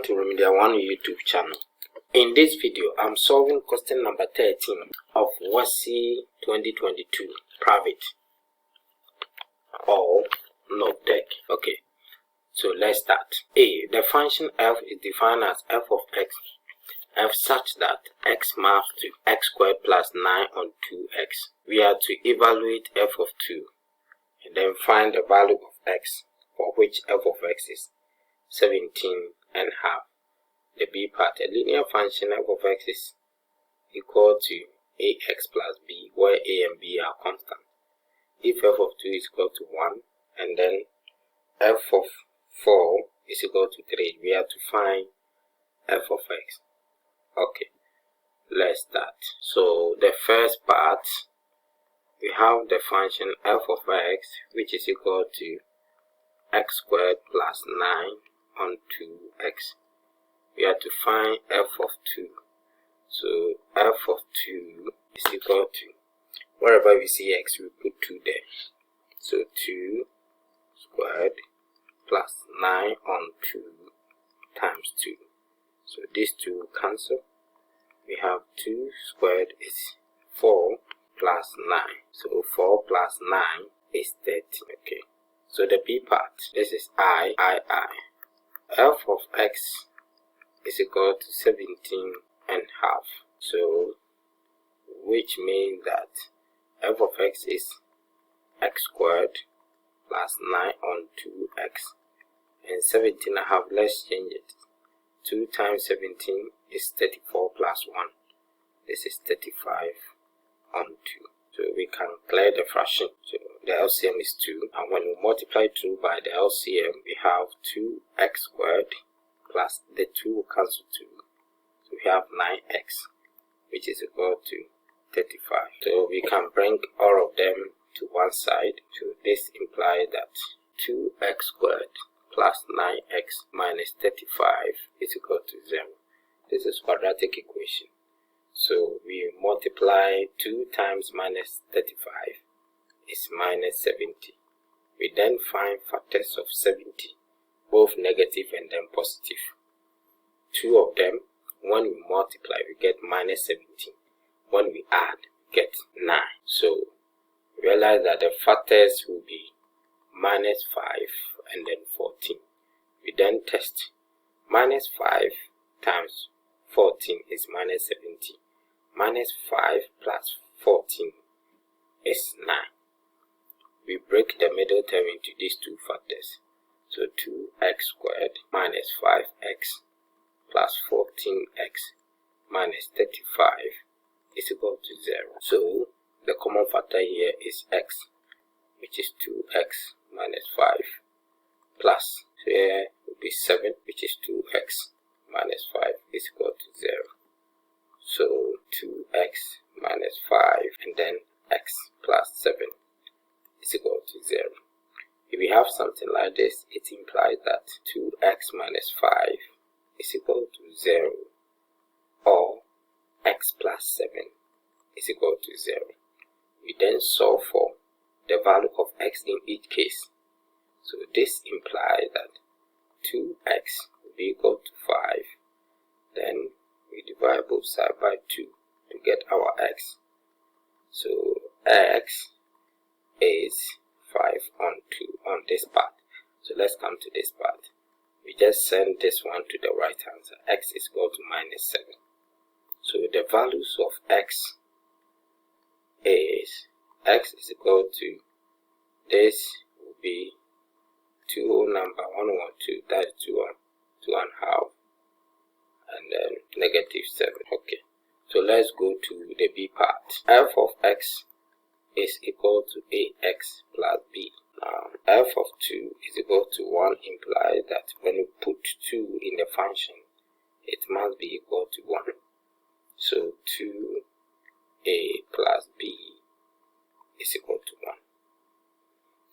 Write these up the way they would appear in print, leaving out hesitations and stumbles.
Welcome to RemedialOne YouTube channel. In this video, I'm solving question number 13 of Wassce 2022 private or Nov Dec. Okay, so let's start. A. The function f is defined as f of x, f such that x maps to x squared plus 9 on 2x. We are to evaluate f of 2 and then find the value of x, for which f of x is 17 and half. The b part, a linear function f of x is equal to ax plus b, where a and b are constant. If f of 2 is equal to 1 and then f of 4 is equal to 3, we have to find f of x. Okay, let's start. So the first part, we have the function f of x, which is equal to x squared plus 9 on 2x. We have to find f of 2. So f of 2 is equal to, wherever we see x, we put 2 there. So 2 squared plus 9 on 2 times 2. So these two will cancel. We have 2 squared is 4 plus 9. So 4 plus 9 is 30. Okay. So the b part, this is I. F of x is equal to 17 and half. So which means that f of x is x squared plus 9 on 2x. And 17 and a half, let's change it. 2 times 17 is 34 plus 1. This is 35 on 2. So we can clear the fraction. So the LCM is 2. And when we multiply 2 by the LCM, we have 2x squared plus the 2 will cancel 2. So we have 9x, which is equal to 35. So we can bring all of them to one side. So this implies that 2x squared plus 9x minus 35 is equal to 0. This is quadratic equation. So we multiply 2 times minus 35 is minus 70. We then find factors of 70, both negative and then positive. 2 of them, when we multiply, we get minus 17. When we add, we get 9. So realize that the factors will be minus 5 and then 14. We then test. Minus 5 times 14 is minus 70. Minus 5 plus 14 is 9. We break the middle term into these two factors. So 2x squared minus 5x plus 14x minus 35 is equal to 0. So the common factor here is x, which is 2x minus 5 plus, so here will be 7, which is 2x minus 5 is equal to 0. So 2x minus 5 and then x plus 7 is equal to 0. If we have something like this, it implies that 2x minus 5 is equal to 0, or x plus 7 is equal to 0. We then solve for the value of x in each case. So this implies that 2x will be equal to 5. Then we divide both sides by 2 to get our x. So x is 5 on 2 on this part. So let's come to this part. We just send this one to the right hand side. X is equal to minus 7. So the values of x is equal to, this will be 2 whole number 112, that's 2 and a half, and then negative 7. Okay, so let's go to the b part. F of x is equal to ax plus b. Now f of 2 is equal to 1 implies that when you put 2 in the function, it must be equal to 1. So 2a plus b is equal to 1.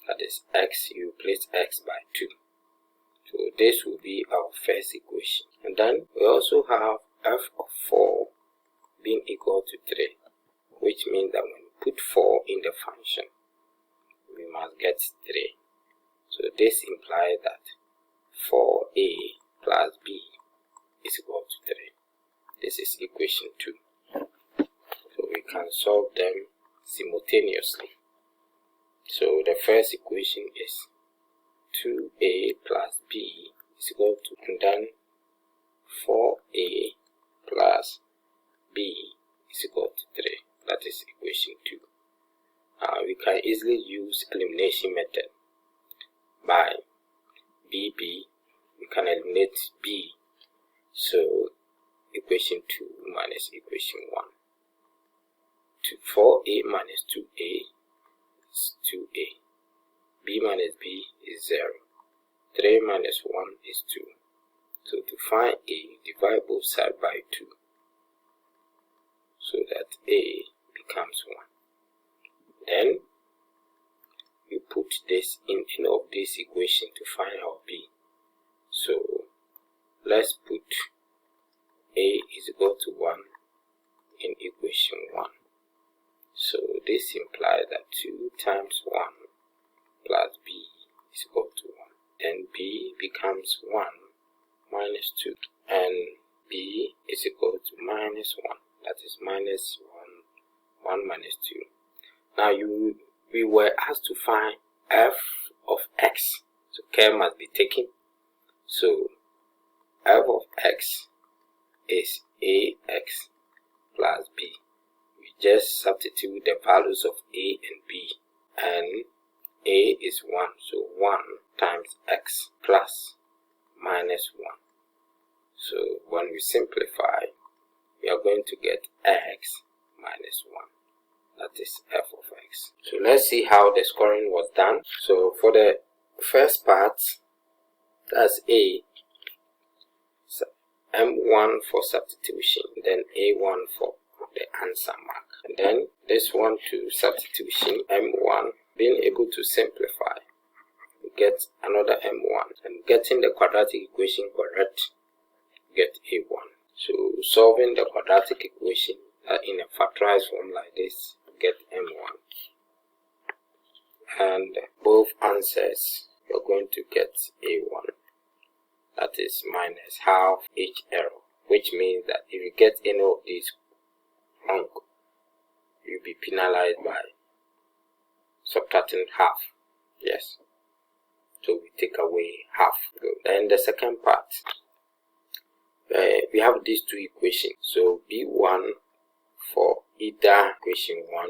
That is x, you replace x by 2. So this will be our first equation. And then we also have f of 4 being equal to 3, which means that when we put 4 in the function, we must get 3. So this implies that 4a plus b this is equation 2. So we can solve them simultaneously. So the first equation is 2a plus b is equal to, and then 4a plus b is equal to 3. That is equation 2. We can easily use elimination method. By bb, we can eliminate b. So equation 2 minus equation 1. 4a minus 2a is 2a. b minus b is 0. 3 minus 1 is 2. So to find a, divide both sides by 2. So that a becomes 1. Then we put this in any of this equation to find our b. So let's put a is equal to 1 in equation 1. So this implies that 2 times 1 plus b is equal to 1. Then b becomes 1 minus 2, and b is equal to minus 1. That is minus 1 minus 2. Now we were asked to find f of x. So care must be taken. So f of x is ax plus b. We just substitute the values of a and b, and a is 1, so 1 times x plus minus 1. So when we simplify, we are going to get x minus 1. That is f of x. So let's see how the scoring was done. So for the first part, that's a, m1 for substitution, then a1 for the answer mark, and then this one to substitution, m1. Being able to simplify, we get another m1, and getting the quadratic equation correct, get a1. So solving the quadratic equation in a factorized form like this, get m1, and both answers you're going to get a1. That is minus half each error, which means that if you get any of these wrong, you'll be penalized by subtracting half. Yes, so we take away half. Good. Then the second part, we have these two equations. So b1 for either equation 1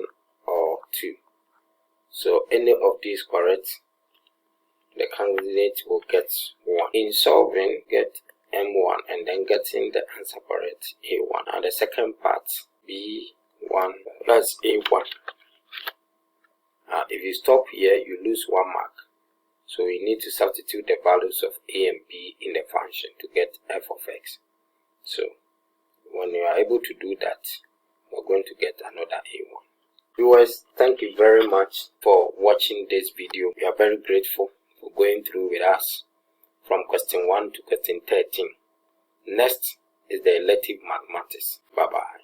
or 2. So any of these correct, the candidate will get 1. In solving, get m1, and then getting the answer correct, a1. And the second part, b1 plus a1. If you stop here, you lose 1 mark. So you need to substitute the values of a and b in the function to get f of x. So when you are able to do that, we're going to get another a1. Viewers, thank you very much for watching this video. We are very grateful for going through with us from question 1 to question 13. Next is the elective mathematics. Bye bye.